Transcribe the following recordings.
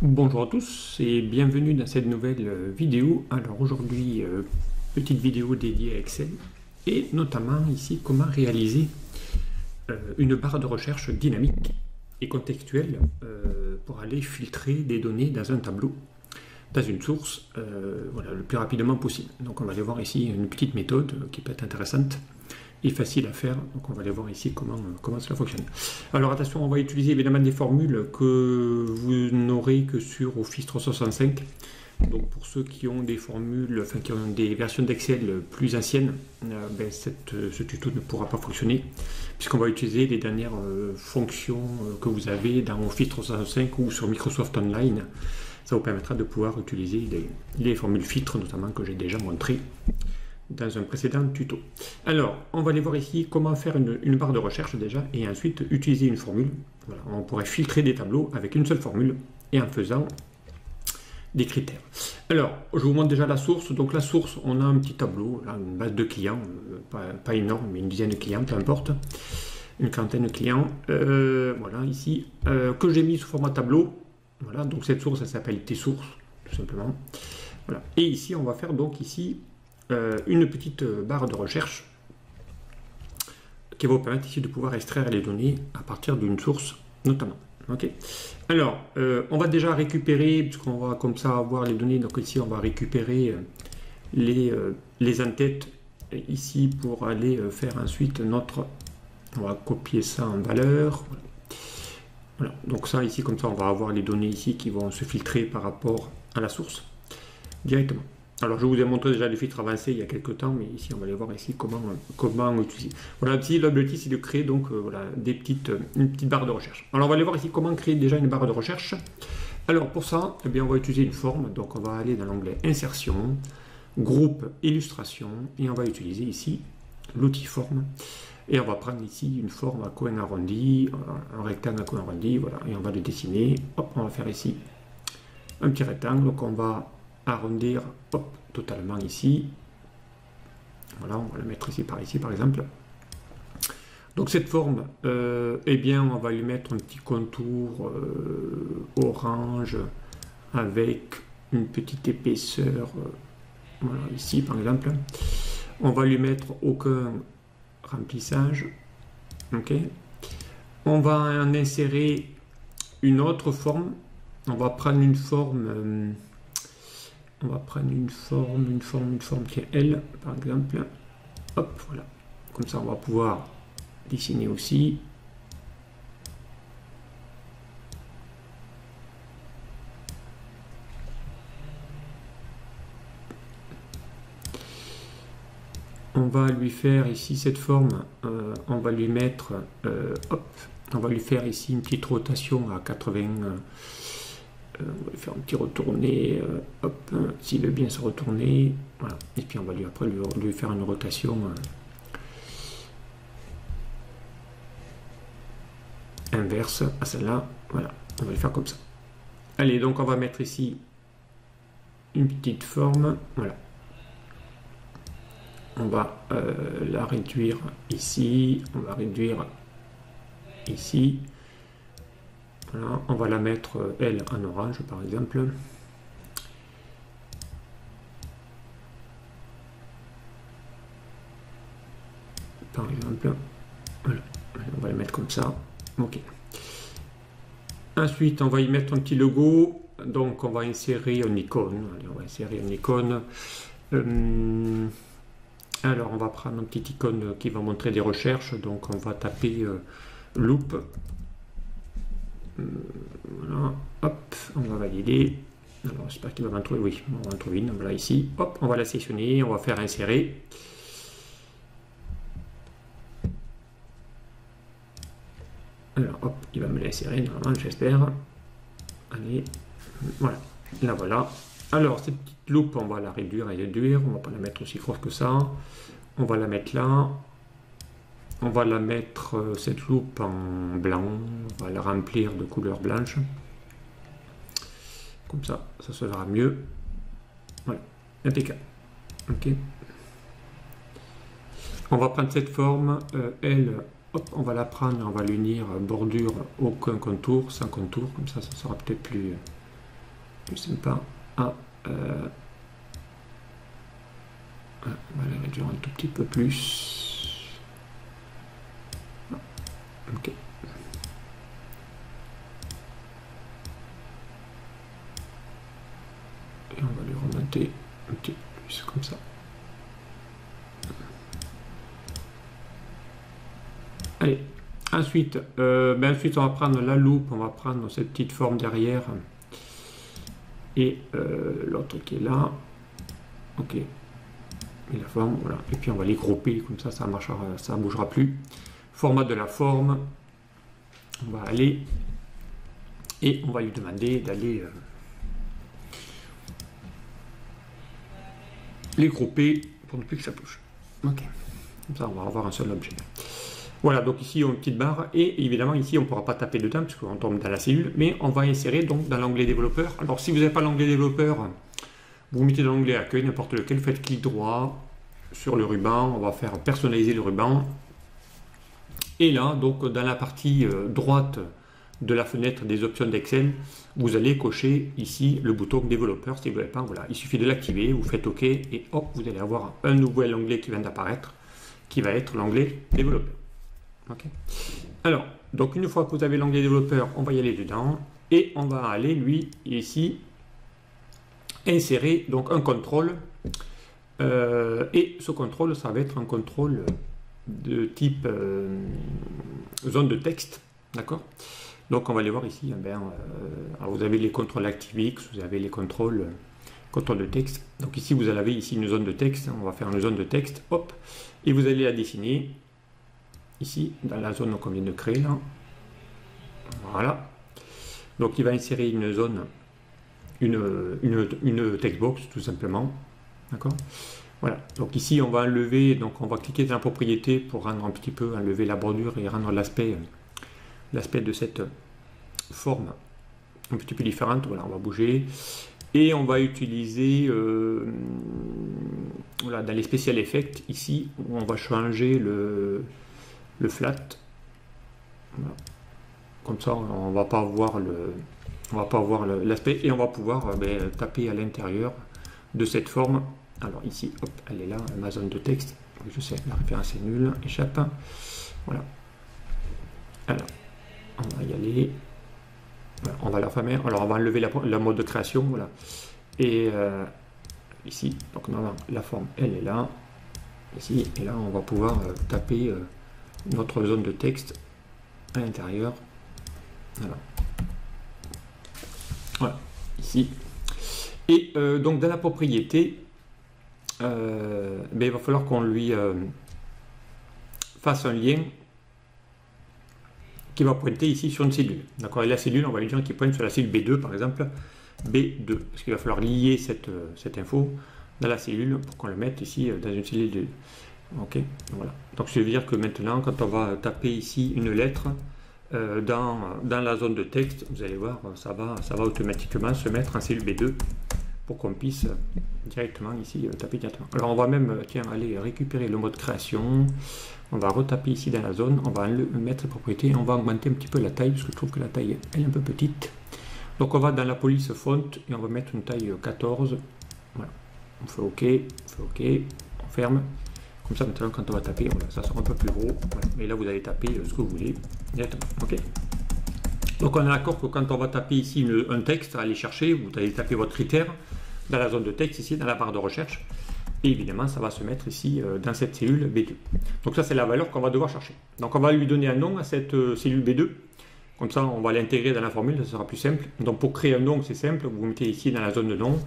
Bonjour à tous et bienvenue dans cette nouvelle vidéo. Alors aujourd'hui, petite vidéo dédiée à Excel et notamment ici comment réaliser une barre de recherche dynamique et contextuelle pour aller filtrer des données dans un tableau, dans une source, voilà, le plus rapidement possible. Donc on va aller voir ici une petite méthode qui peut être intéressante et facile à faire. Donc on va aller voir ici comment cela fonctionne. Alors attention, on va utiliser évidemment des formules que vous n'aurez que sur Office 365. Donc pour ceux qui ont des formules, enfin qui ont des versions d'Excel plus anciennes, ce tuto ne pourra pas fonctionner puisqu'on va utiliser les dernières fonctions que vous avez dans Office 365 ou sur Microsoft Online. Ça vous permettra de pouvoir utiliser les formules filtres notamment que j'ai déjà montrées dans un précédent tuto. Alors, on va aller voir ici comment faire une barre de recherche déjà, et ensuite utiliser une formule. Voilà, on pourrait filtrer des tableaux avec une seule formule, et en faisant des critères. Alors, je vous montre déjà la source. Donc la source, on a un petit tableau, là, une base de clients, pas énorme, mais une dizaine de clients, peu importe, une quarantaine de clients. Voilà, ici, que j'ai mis sous format tableau. Voilà, donc cette source, elle s'appelle T-source, tout simplement. Voilà. Et ici, on va faire donc ici une petite barre de recherche qui va vous permettre ici de pouvoir extraire les données à partir d'une source notamment. Okay. Alors, on va déjà récupérer, puisqu'on va comme ça avoir les données, donc ici on va récupérer les en-têtes ici pour aller faire ensuite notre... On va copier ça en valeur. Voilà. Donc ça ici, comme ça on va avoir les données ici qui vont se filtrer par rapport à la source directement. Alors je vous ai montré déjà les filtres avancés il y a quelques temps, mais ici on va aller voir ici comment utiliser. Voilà, ici l'objectif c'est de créer donc voilà, une petite barre de recherche. Alors on va aller voir ici comment créer déjà une barre de recherche. Alors pour ça, eh bien, on va utiliser une forme, donc on va aller dans l'onglet Insertion, Groupe, Illustration, et on va utiliser ici l'outil Forme. Et on va prendre ici une forme à coin arrondi, un rectangle à coin arrondi, voilà, et on va le dessiner. Hop, on va faire ici un petit rectangle, donc on va arrondir totalement ici. Voilà, on va le mettre ici par exemple. Donc cette forme, eh bien, on va lui mettre un petit contour orange avec une petite épaisseur, voilà, ici par exemple. On va lui mettre aucun remplissage. Ok. On va en insérer une autre forme. On va prendre une forme. On va prendre une forme qui est L, par exemple. Hop, voilà. Comme ça, on va pouvoir dessiner aussi. On va lui faire ici cette forme. On va lui mettre... hop, on va lui faire ici une petite rotation à 80... on va lui faire un petit retourné, hop, s'il veut bien se retourner, voilà. Et puis on va après lui faire une rotation inverse à celle-là, voilà, on va le faire comme ça. Allez, donc on va mettre ici une petite forme, voilà. On va la réduire ici, on va réduire ici. Voilà, on va la mettre, elle, en orange, par exemple. Par exemple. Voilà, on va la mettre comme ça. Ok. Ensuite, on va y mettre un petit logo. Donc, on va insérer une icône. Allez, on va insérer une icône. Alors, on va prendre une petite icône qui va montrer des recherches. Donc, on va taper loop. Voilà, hop, on va valider. Alors j'espère qu'il va m'en trouver, oui, on va en trouver une, voilà ici, hop, on va la sélectionner, on va faire insérer. Alors hop, il va me l'insérer normalement, j'espère. Allez, voilà, là voilà. Alors cette petite loupe, on va la réduire, on va pas la mettre aussi grosse que ça. On va la mettre là. On va la mettre, cette loupe, en blanc, on va la remplir de couleur blanche. Comme ça, ça se verra mieux. Voilà, impeccable. Ok. On va prendre cette forme, elle, hop, on va la prendre, on va l'unir bordure, aucun contour, sans contour, comme ça, ça sera peut-être plus sympa à on va la réduire un tout petit peu plus. Ok. Et on va lui remonter un petit peu plus comme ça. Allez, ensuite, ensuite on va prendre la loupe, on va prendre cette petite forme derrière et l'autre qui est là. Ok. Et la forme, voilà. Et puis on va les grouper comme ça marchera, ça ne bougera plus. Format de la forme. On va aller et on va lui demander d'aller les grouper pour ne plus que ça bouge. Ok. Comme ça, on va avoir un seul objet. Voilà, donc ici, on a une petite barre. Et évidemment, ici, on ne pourra pas taper dedans parce qu'on tombe dans la cellule. Mais on va insérer donc dans l'onglet développeur. Alors, si vous n'avez pas l'onglet développeur, vous mettez dans l'onglet accueil, n'importe lequel, faites clic droit sur le ruban. On va faire personnaliser le ruban. Et là, donc, dans la partie droite de la fenêtre des options d'Excel, vous allez cocher ici le bouton développeur. Si vous n'avez pas, voilà, il suffit de l'activer, vous faites OK et hop, vous allez avoir un nouvel onglet qui vient d'apparaître, qui va être l'onglet développeur. Okay. Alors, donc une fois que vous avez l'onglet développeur, on va y aller dedans et on va aller lui ici insérer donc un contrôle et ce contrôle, ça va être un contrôle de type zone de texte, d'accord. Donc on va aller voir ici, alors vous avez les contrôles ActiveX, vous avez les contrôles de texte. Donc ici vous avez ici une zone de texte, on va faire une zone de texte, hop, et vous allez la dessiner ici dans la zone qu'on vient de créer là. Voilà. Donc il va insérer une zone, une textbox tout simplement, d'accord. Voilà. Donc ici on va enlever, donc on va cliquer dans la propriété pour rendre un petit peu, enlever la bordure et rendre l'aspect de cette forme un petit peu différente. Voilà, on va bouger et on va utiliser voilà, dans les special effects ici où on va changer le flat. Voilà. Comme ça on va pas voir l'aspect et on va pouvoir taper à l'intérieur de cette forme. Alors ici, hop, elle est là, ma zone de texte. Je sais, la référence est nulle, échappe. Voilà. Alors, on va y aller. Voilà, on va la fermer. Alors, on va enlever la mode de création. Voilà. Et ici, donc normalement, la forme, elle est là. Ici, et là, on va pouvoir taper notre zone de texte à l'intérieur. Voilà. Voilà, ici. Et donc, dans la propriété, il va falloir qu'on lui fasse un lien qui va pointer ici sur une cellule. D'accord. Et la cellule, on va lui dire qu'il pointe sur la cellule B2 par exemple. B2. Parce qu'il va falloir lier cette info dans la cellule pour qu'on le mette ici dans une cellule 2. Ok. Voilà. Donc ça veut dire que maintenant, quand on va taper ici une lettre dans la zone de texte, vous allez voir, ça va automatiquement se mettre en cellule B2 pour qu'on puisse directement ici taper directement. Alors on va même aller récupérer le mode création, on va retaper ici dans la zone, on va mettre les propriétés et on va augmenter un petit peu la taille parce que je trouve que la taille elle est un peu petite. Donc on va dans la police font et on va mettre une taille 14. Voilà. On fait OK, on ferme. Comme ça maintenant quand on va taper, voilà, ça sera un peu plus gros. Voilà. Et là vous allez taper ce que vous voulez directement. OK. Donc on est d'accord que quand on va taper ici un texte, aller chercher, vous allez taper votre critère dans la zone de texte ici, dans la barre de recherche. Et évidemment, ça va se mettre ici dans cette cellule B2. Donc ça, c'est la valeur qu'on va devoir chercher. Donc on va lui donner un nom à cette cellule B2. Comme ça, on va l'intégrer dans la formule, ça sera plus simple. Donc pour créer un nom, c'est simple. Vous mettez ici dans la zone de nom.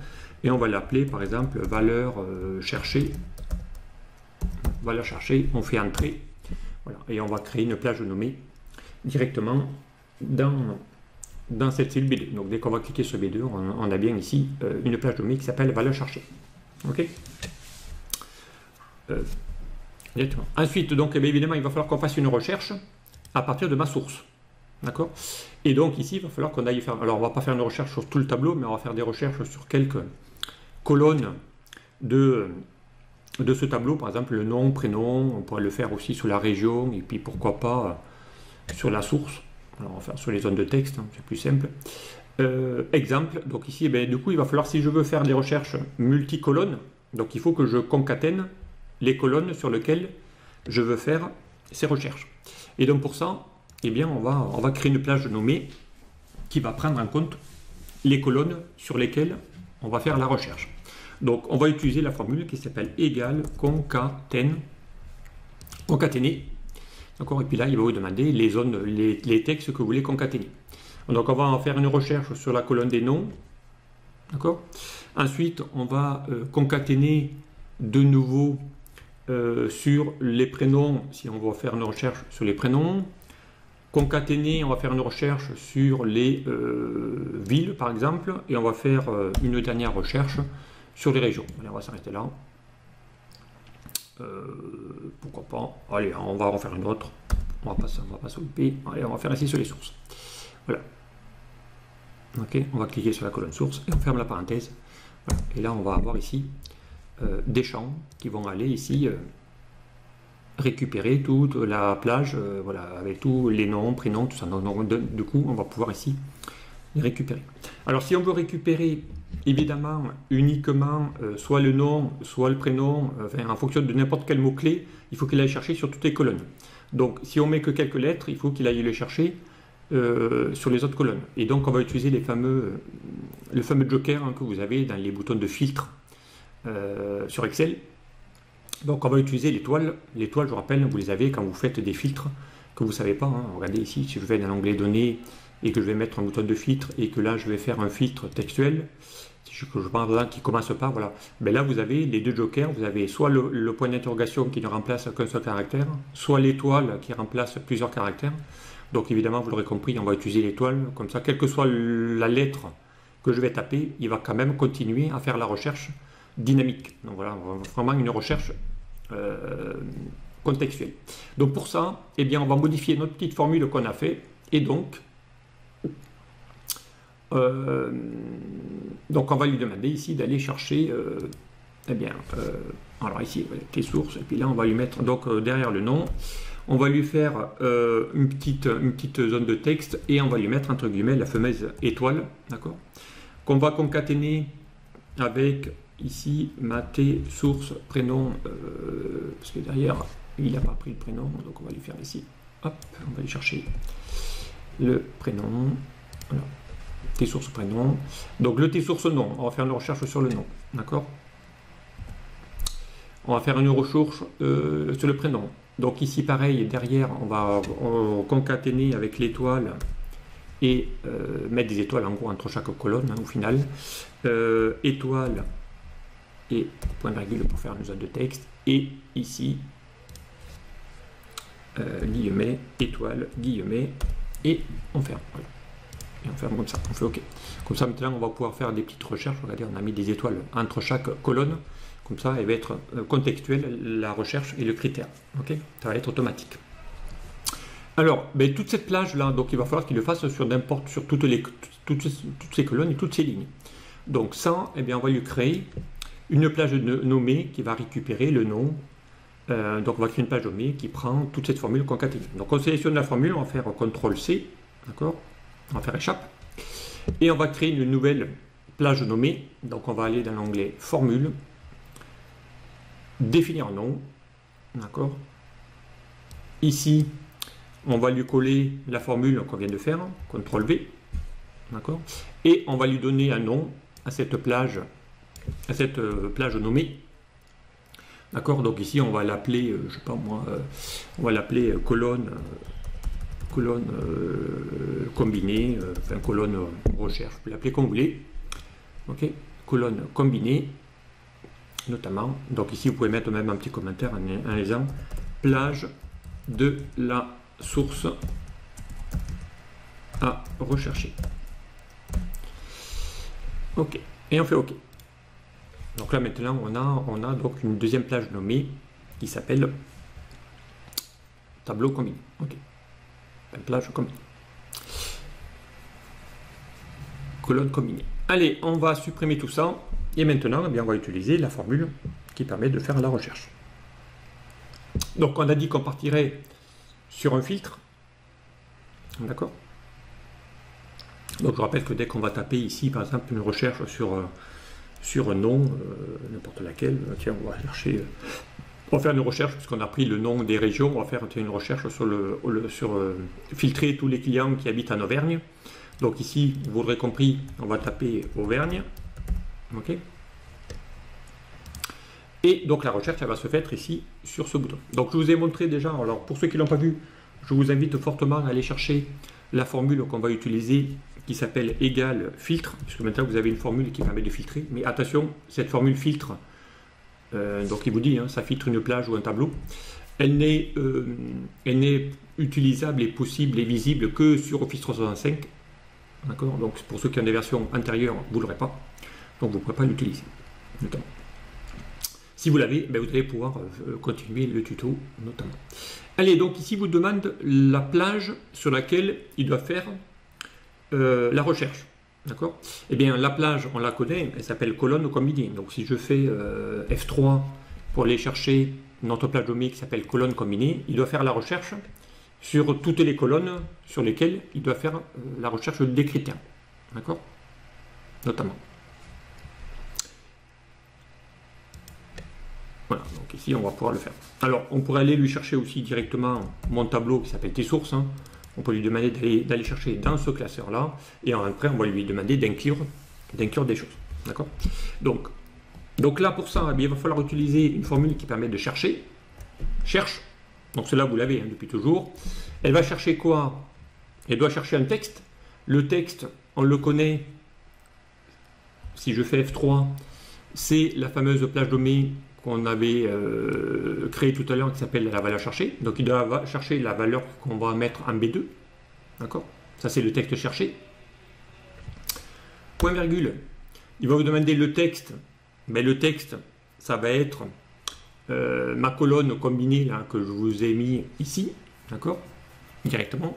Et on va l'appeler, par exemple, valeur cherchée. Valeur cherchée, on fait entrer. Voilà. Et on va créer une plage nommée directement dans cette cellule B2. Donc dès qu'on va cliquer sur B2, on a bien ici une plage nommée qui s'appelle valeur cherchée. Ok. Ensuite, donc évidemment, il va falloir qu'on fasse une recherche à partir de ma source. D'accord. Et donc ici, il va falloir qu'on aille faire. Alors on va pas faire une recherche sur tout le tableau, mais on va faire des recherches sur quelques colonnes de ce tableau. Par exemple, le nom, prénom. On pourrait le faire aussi sur la région et puis pourquoi pas sur la source. Alors on va faire sur les zones de texte, hein, c'est plus simple. Exemple, donc ici, du coup, il va falloir, si je veux faire des recherches multicolonnes, donc il faut que je concatène les colonnes sur lesquelles je veux faire ces recherches. Et donc pour ça, on va créer une plage nommée qui va prendre en compte les colonnes sur lesquelles on va faire la recherche. Donc on va utiliser la formule qui s'appelle égale concaténer. D'accord. Et puis là, il va vous demander les zones, les textes que vous voulez concaténer. Donc on va en faire une recherche sur la colonne des noms. D'accord. Ensuite, on va concaténer de nouveau sur les prénoms, si on va faire une recherche sur les prénoms. Concaténer, on va faire une recherche sur les villes, par exemple, et on va faire une dernière recherche sur les régions. Allez, on va s'arrêter là. Pourquoi pas. Allez, on va en faire une autre. On va pas s'occuper. Allez, on va faire ici sur les sources. Voilà. Ok, on va cliquer sur la colonne source et on ferme la parenthèse. Voilà. Et là, on va avoir ici des champs qui vont aller ici récupérer toute la plage, voilà, avec tous les noms, prénoms, tout ça. Donc, du coup, on va pouvoir ici les récupérer. Alors, si on veut récupérer évidemment uniquement soit le nom, soit le prénom, en fonction de n'importe quel mot-clé, il faut qu'il aille chercher sur toutes les colonnes. Donc, si on met que quelques lettres, il faut qu'il aille les chercher sur les autres colonnes. Et donc, on va utiliser le fameux joker que vous avez dans les boutons de filtre sur Excel. Donc on va utiliser l'étoile. L'étoile, je rappelle, vous les avez quand vous faites des filtres que vous ne savez pas. Hein. Regardez ici, si je vais dans l'onglet données et que je vais mettre un bouton de filtre et que là je vais faire un filtre textuel, je pense là qui commence par, voilà. Ben là vous avez les deux jokers, vous avez soit le point d'interrogation qui ne remplace qu'un seul caractère, soit l'étoile qui remplace plusieurs caractères. Donc évidemment, vous l'aurez compris, on va utiliser l'étoile, comme ça, quelle que soit la lettre que je vais taper, il va quand même continuer à faire la recherche dynamique. Donc voilà, vraiment une recherche contextuelle. Donc pour ça, on va modifier notre petite formule qu'on a fait, et donc on va lui demander ici d'aller chercher, alors ici, les sources, et puis là on va lui mettre, donc derrière le nom, on va lui faire une petite zone de texte, et on va lui mettre entre guillemets la fameuse étoile, d'accord, qu'on va concaténer avec ici maté source prénom, parce que derrière il n'a pas pris le prénom, donc on va lui faire ici, hop, on va aller chercher le prénom, voilà, T source prénom, donc le T source nom, on va faire une recherche sur le nom, d'accord, on va faire une recherche sur le prénom, donc ici pareil, derrière on va concaténer avec l'étoile et mettre des étoiles en gros entre chaque colonne, hein, au final, étoile et point virgule pour faire une zone de texte, et ici guillemets, étoile, guillemets, et on ferme, voilà. Et on ferme comme ça, on fait OK. Comme ça maintenant on va pouvoir faire des petites recherches. Regardez, on a mis des étoiles entre chaque colonne, comme ça elle va être contextuelle, la recherche et le critère, OK, ça va être automatique. Alors, toute cette plage là, donc il va falloir qu'il le fasse sur toutes ces colonnes et toutes ces lignes. Donc ça, on va lui créer une plage nommée qui va récupérer le nom. Donc on va créer une plage nommée qui prend toute cette formule concaténée. Donc on sélectionne la formule, on va faire CTRL-C, d'accord, on va faire échappe, et on va créer une nouvelle plage nommée. Donc on va aller dans l'onglet formule, définir un nom, d'accord. Ici, on va lui coller la formule qu'on vient de faire, CTRL-V, d'accord, et on va lui donner un nom à cette plage nommée, d'accord. Donc ici on va l'appeler, je sais pas moi, on va l'appeler colonne combinée, enfin colonne recherche, vous pouvez l'appeler comme vous voulez, ok, colonne combinée notamment. Donc ici vous pouvez mettre même un petit commentaire en disant plage de la source à rechercher. OK. Et on fait OK. Donc là maintenant on a donc une deuxième plage nommée qui s'appelle tableau combiné. OK. Une plage combinée. Colonne combinée. Allez, on va supprimer tout ça et maintenant on va utiliser la formule qui permet de faire la recherche. Donc on a dit qu'on partirait sur un filtre, d'accord. Donc je rappelle que dès qu'on va taper ici, par exemple, une recherche sur un nom, n'importe laquelle, tiens, on va chercher, on va faire une recherche, puisqu'on a pris le nom des régions, on va faire une recherche sur filtrer tous les clients qui habitent en Auvergne. Donc ici, vous l'aurez compris, on va taper Auvergne. Ok. Et donc la recherche, elle va se faire ici, sur ce bouton. Donc je vous ai montré déjà, alors pour ceux qui ne l'ont pas vu, je vous invite fortement à aller chercher la formule qu'on va utiliser, qui s'appelle égal filtre, puisque maintenant vous avez une formule qui permet de filtrer. Mais attention, cette formule filtre, donc il vous dit, hein, ça filtre une plage ou un tableau, elle n'est utilisable et possible et visible que sur Office 365. D'accord. Donc pour ceux qui ont des versions antérieures, vous ne l'aurez pas. Donc vous ne pourrez pas l'utiliser. Notamment. Si vous l'avez, ben vous allez pouvoir continuer le tuto notamment. Allez, donc ici vous demande la plage sur laquelle il doit faire la recherche. D'accord. Eh bien la plage, on la connaît, elle s'appelle colonne combinée. Donc si je fais F3 pour aller chercher notre plage donnée qui s'appelle colonne combinée, il doit faire la recherche sur toutes les colonnes sur lesquelles il doit faire la recherche des critères. D'accord. Notamment. Voilà, donc ici on va pouvoir le faire. Alors on pourrait aller lui chercher aussi directement mon tableau qui s'appelle tes sources. Hein. On peut lui demander d'aller chercher dans ce classeur là et après on va lui demander d'inclure des choses. D'accord. Donc là pour ça, il va falloir utiliser une formule qui permet de chercher. Cherche. Donc cela vous l'avez hein, depuis toujours. Elle va chercher quoi? Elle doit chercher un texte. Le texte, on le connaît. Si je fais F3, c'est la fameuse plage donnée qu'on avait créé tout à l'heure qui s'appelle la valeur cherchée. Donc il doit chercher la valeur qu'on va mettre en B2. D'accord. Ça c'est le texte cherché. Point virgule. Il va vous demander le texte. Mais le texte, ça va être ma colonne combinée là, que je vous ai mis ici. D'accord. Directement.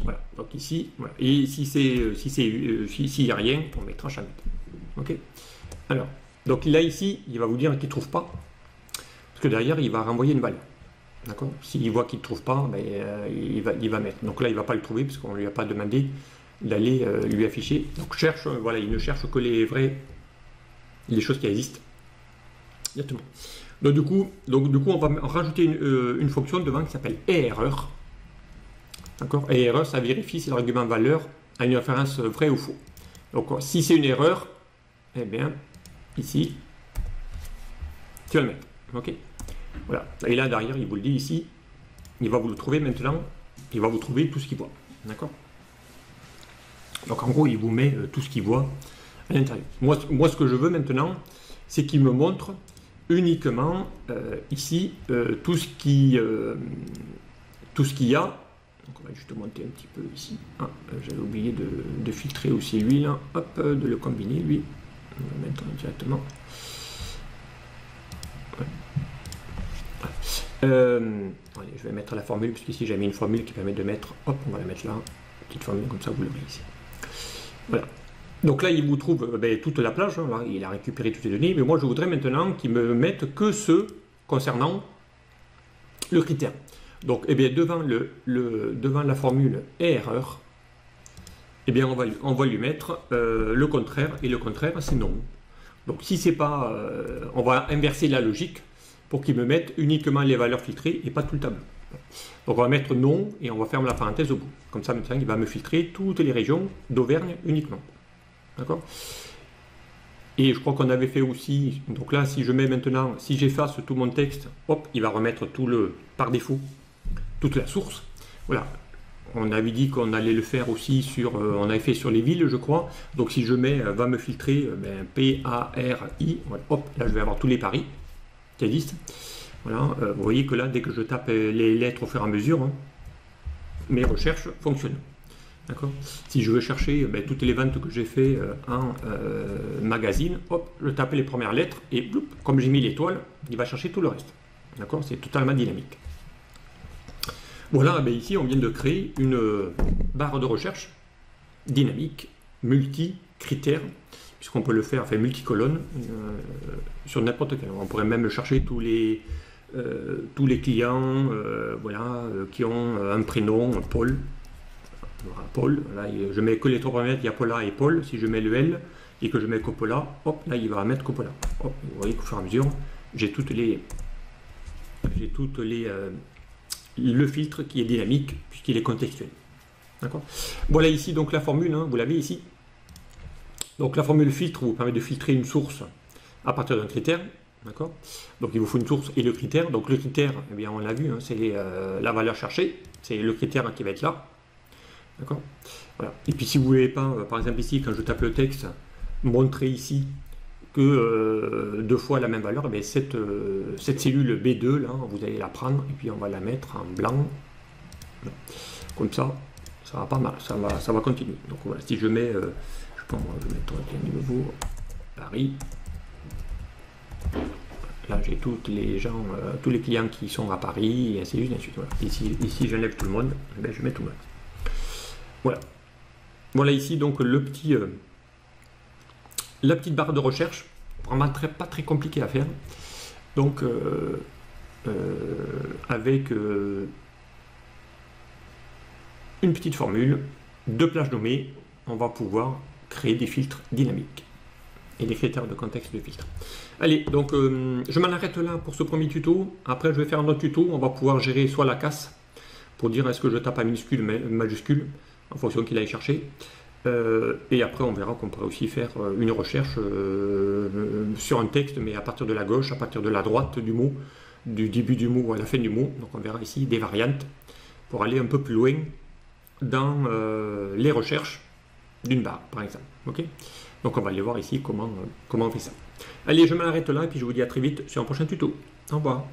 Voilà. Donc ici. Voilà. Et s'il n'y a rien, on mettra jamais. Ok. Alors, donc là ici, il va vous dire qu'il ne trouve pas, parce que derrière, il va renvoyer une valeur. D'accord. S'il voit qu'il ne trouve pas, ben, il va mettre. Donc là, il ne va pas le trouver, parce qu'on ne lui a pas demandé d'aller lui afficher. Donc cherche, voilà, il ne cherche que les choses qui existent. Exactement. Donc du coup, on va rajouter une fonction devant qui s'appelle erreur. D'accord. Et erreur, ça vérifie si l'argument valeur a une référence vraie ou faux. Donc si c'est une erreur, eh bien, ici, tu vas le mettre. Ok. Voilà. Et là, derrière, il vous le dit ici, il va vous le trouver maintenant, il va vous trouver tout ce qu'il voit. D'accord. Donc, en gros, il vous met tout ce qu'il voit à l'intérieur. Moi, ce que je veux maintenant, c'est qu'il me montre uniquement ici tout ce qu'il y a. Donc, on va juste monter un petit peu ici. Ah, j'avais oublié de filtrer aussi lui, là. Hop, de le combiner, lui. On va mettre directement. Ouais. Allez, je vais mettre la formule, parce qu'ici j'ai mis une formule qui permet de mettre, hop, on va la mettre là, petite formule comme ça, vous l'aurez ici. Voilà. Donc là, il vous trouve toute la plage, hein, là, il a récupéré toutes les données, mais moi je voudrais maintenant qu'il me mette que ceux concernant le critère. Donc, eh bien, devant la formule erreur, eh bien, on va lui mettre le contraire, et le contraire, c'est non. Donc, si c'est pas... on va inverser la logique pour qu'il me mette uniquement les valeurs filtrées et pas tout le tableau. Donc, on va mettre non, et on va fermer la parenthèse au bout. Comme ça, maintenant, il va me filtrer toutes les régions d'Auvergne uniquement. D'accord. Et je crois qu'on avait fait aussi... Donc là, si je mets maintenant... Si j'efface tout mon texte, hop, il va remettre par défaut, toute la source. Voilà. On avait dit qu'on allait le faire aussi sur... on avait fait sur les villes, je crois. Donc si je mets, va me filtrer P-A-R-I. Voilà, hop, là je vais avoir tous les paris qui existent. Voilà. Vous voyez que là, dès que je tape les lettres au fur et à mesure, hein, mes recherches fonctionnent. D'accord. Si je veux chercher toutes les ventes que j'ai fait en magazine, hop, je tape les premières lettres et bloup, comme j'ai mis l'étoile, il va chercher tout le reste. D'accord. C'est totalement dynamique. Voilà, ici on vient de créer une barre de recherche dynamique, multi-critères, puisqu'on peut le faire, enfin multicolonne, sur n'importe quel. On pourrait même chercher tous les clients voilà, qui ont un prénom, Paul, Voilà, Paul, là, je mets que les trois premières lettres, il y a Paula et Paul. Si je mets le L et que je mets Coppola, hop, là il va mettre Coppola. Hop, vous voyez qu'au fur et à mesure, j'ai le filtre qui est dynamique puisqu'il est contextuel. D'accord. Voilà ici donc la formule, hein, vous l'avez ici. Donc la formule filtre vous permet de filtrer une source à partir d'un critère. D'accord. Donc il vous faut une source et le critère. Donc le critère, eh bien on l'a vu, hein, c'est la valeur cherchée, c'est le critère qui va être là. D'accord. Voilà. Et puis si vous ne voulez pas, par exemple ici, quand je tape le texte, montrer ici que deux fois la même valeur, eh cette cellule B2 là, vous allez la prendre et puis on va la mettre en blanc. Comme ça, ça va pas mal, ça va continuer. Donc voilà, si je mets, je pense, je vais mettre un nouveau Paris. Là j'ai tous les gens, tous les clients qui sont à Paris et ainsi de suite. Voilà. Ici j'enlève tout le monde, eh je mets tout le monde. Voilà. Voilà ici donc la petite barre de recherche, vraiment pas très compliqué à faire. Donc avec une petite formule, deux plages nommées, on va pouvoir créer des filtres dynamiques et des critères de contexte de filtre. Allez, donc je m'en arrête là pour ce premier tuto. Après je vais faire un autre tuto, on va pouvoir gérer soit la casse, pour dire est-ce que je tape à minuscule ou majuscule, en fonction qu'il aille chercher. Et après on verra qu'on pourrait aussi faire une recherche sur un texte, mais à partir de la gauche, à partir de la droite du mot, du début du mot à la fin du mot. Donc on verra ici des variantes pour aller un peu plus loin dans les recherches d'une barre, par exemple. Okay, donc on va aller voir ici comment on fait ça. Allez, je m'arrête là et puis je vous dis à très vite sur un prochain tuto. Au revoir.